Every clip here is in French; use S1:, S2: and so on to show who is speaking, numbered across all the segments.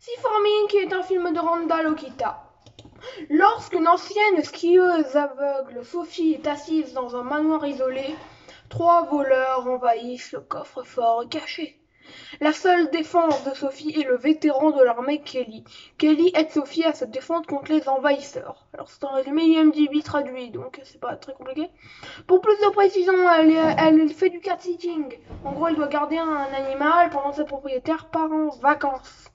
S1: Sea qui est un film de Randall Okita. Lorsqu'une ancienne skieuse aveugle, Sophie, est assise dans un manoir isolé, trois voleurs envahissent le coffre-fort caché. La seule défense de Sophie est le vétéran de l'armée Kelly. Kelly aide Sophie à se défendre contre les envahisseurs. Alors c'est un résumé IMDb traduit, donc c'est pas très compliqué. Pour plus de précision, elle fait du cat-sitting. En gros, elle doit garder un animal pendant que sa propriétaire part en vacances.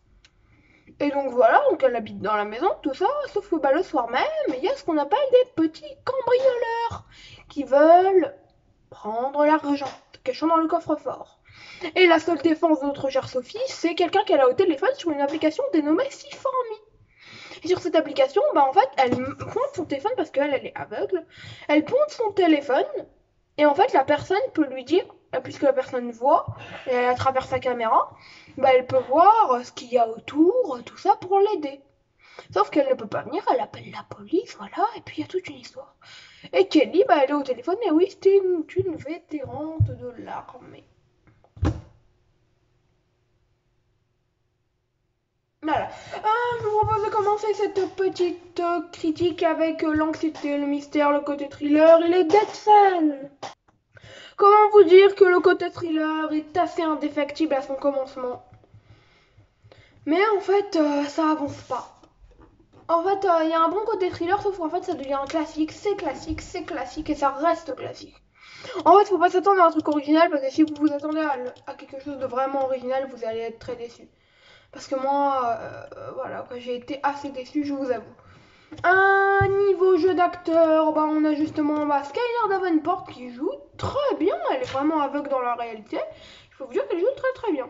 S1: Et donc voilà, donc elle habite dans la maison, tout ça, sauf que bah, le soir même, il y a ce qu'on appelle des petits cambrioleurs qui veulent prendre l'argent cachant dans le coffre-fort. Et la seule défense de notre chère Sophie, c'est quelqu'un qu'elle a au téléphone sur une application dénommée Siformi. Et sur cette application, bah en fait, elle pointe son téléphone parce qu'elle est aveugle. Elle pointe son téléphone et en fait, la personne peut lui dire, puisque la personne voit, et à travers sa caméra, bah elle peut voir ce qu'il y a autour, tout ça pour l'aider. Sauf qu'elle ne peut pas venir, elle appelle la police, voilà, et puis il y a toute une histoire. Et Kelly, bah elle est au téléphone, et oui, c'était une vétérante de l'armée. Voilà. Je vous propose de commencer cette petite critique avec l'anxiété, le mystère, le côté thriller et les Dead Cells. Comment vous dire que le côté thriller est assez indéfectible à son commencement. Mais en fait, ça avance pas. En fait, il y a un bon côté thriller, sauf qu'en fait, ça devient un classique, c'est classique, c'est classique, et ça reste classique. En fait, faut pas s'attendre à un truc original, parce que si vous vous attendez à quelque chose de vraiment original, vous allez être très déçu. Parce que moi, voilà, j'ai été assez déçu, je vous avoue. Un niveau jeu d'acteur, bah, on a justement Skylar Davenport qui joue très bien, elle est vraiment aveugle dans la réalité. Je peux vous dire qu'elle joue très très bien.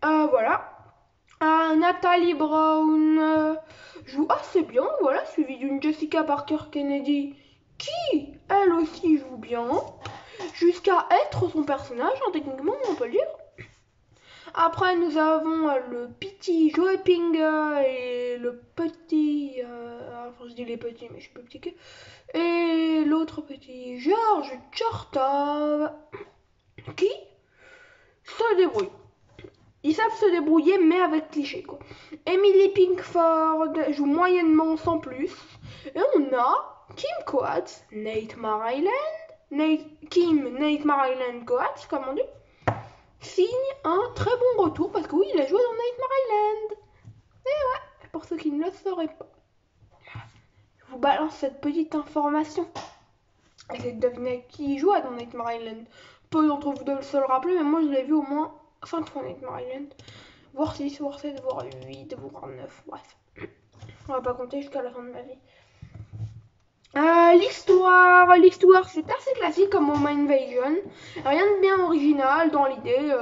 S1: Voilà. Nathalie Brown joue assez bien, voilà, suivie d'une Jessica Parker Kennedy qui, elle aussi, joue bien, jusqu'à être son personnage, hein, techniquement, on peut le dire. Après, nous avons le petit Joe Ping et le petit. Enfin, je dis les petits, mais je suis plus petit que. Et l'autre petit George Chortov qui se débrouille. Ils savent se débrouiller, mais avec cliché, quoi. Emily Pinkford joue moyennement sans plus. Et on a Kim Coates, Nate Maryland, Nate Maryland Coates, comme on dit, signe un très bon retour parce que oui, il a joué dans Nate Maryland. Et ouais, pour ceux qui ne le sauraient pas, je vous balance cette petite information. Essayez de deviner qui joue dans Nate Maryland. Peu d'entre vous doivent se le rappeler, mais moi je l'ai vu au moins 5 fois Nate Maryland. Voire 6, voire 7, voire 8, voire 9, bref. On va pas compter jusqu'à la fin de ma vie. L'histoire c'est assez classique comme Home Invasion. Rien de bien original dans l'idée.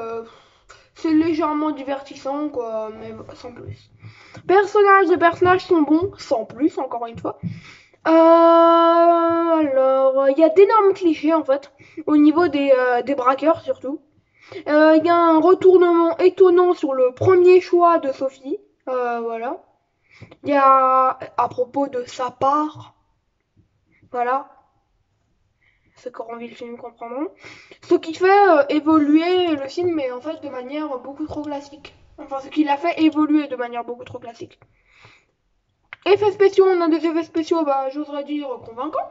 S1: C'est légèrement divertissant, quoi, mais sans plus. Les personnages sont bons, sans plus, encore une fois. Alors, il y a d'énormes clichés, en fait, au niveau des braqueurs, surtout. Il y a un retournement étonnant sur le premier choix de Sophie. Voilà. Il y a, à propos de sa part, voilà, ceux qui auront vu le film comprendront, ce qui fait évoluer le film, mais en fait de manière beaucoup trop classique. Enfin, ce qui l'a fait évoluer de manière beaucoup trop classique. Effets spéciaux, on a des effets spéciaux, bah, j'oserais dire convaincants.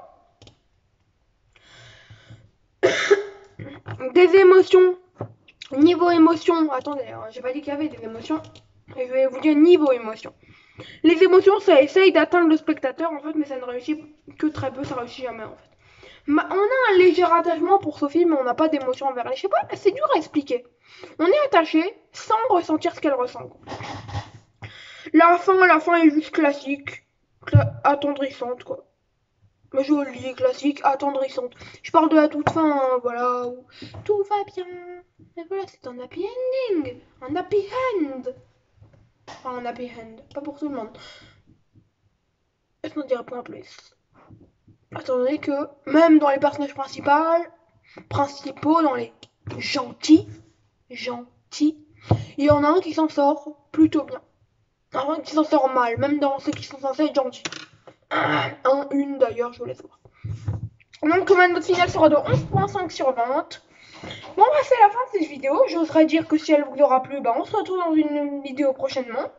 S1: Des émotions, niveau émotion, attendez, j'ai pas dit qu'il y avait des émotions, je vais vous dire niveau émotion. Les émotions, ça essaye d'atteindre le spectateur en fait, mais ça ne réussit que très peu, ça réussit jamais en fait. On a un léger attachement pour Sophie, mais on n'a pas d'émotion envers elle. Je sais pas, c'est dur à expliquer. On est attaché sans ressentir ce qu'elle ressent. La fin est juste classique, attendrissante quoi. Jolie, classique, attendrissante. Je parle de la toute fin, hein, voilà, où tout va bien. Et voilà, c'est un happy ending, un happy end. Enfin, un happy end, pas pour tout le monde. Je n'en dirai pas plus. Étant donné que même dans les personnages principaux, dans les gentils, il y en a un qui s'en sort plutôt bien. Un qui s'en sort mal, même dans ceux qui sont censés être gentils. Une d'ailleurs, je vous laisse voir. Donc, ma note finale sera de 11.5 sur 20. Bon, bah, c'est la fin de cette vidéo. J'oserais dire que si elle vous aura plu, bah, on se retrouve dans une vidéo prochainement.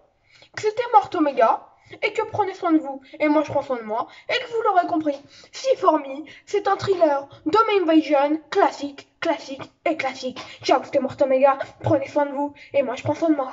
S1: Que c'était Mort Omega. Et que prenez soin de vous. Et moi, je prends soin de moi. Et que vous l'aurez compris. C4Me, c'est un thriller d'Home Invasion classique, classique et classique. Ciao, c'était Mort Omega. Prenez soin de vous. Et moi, je prends soin de moi.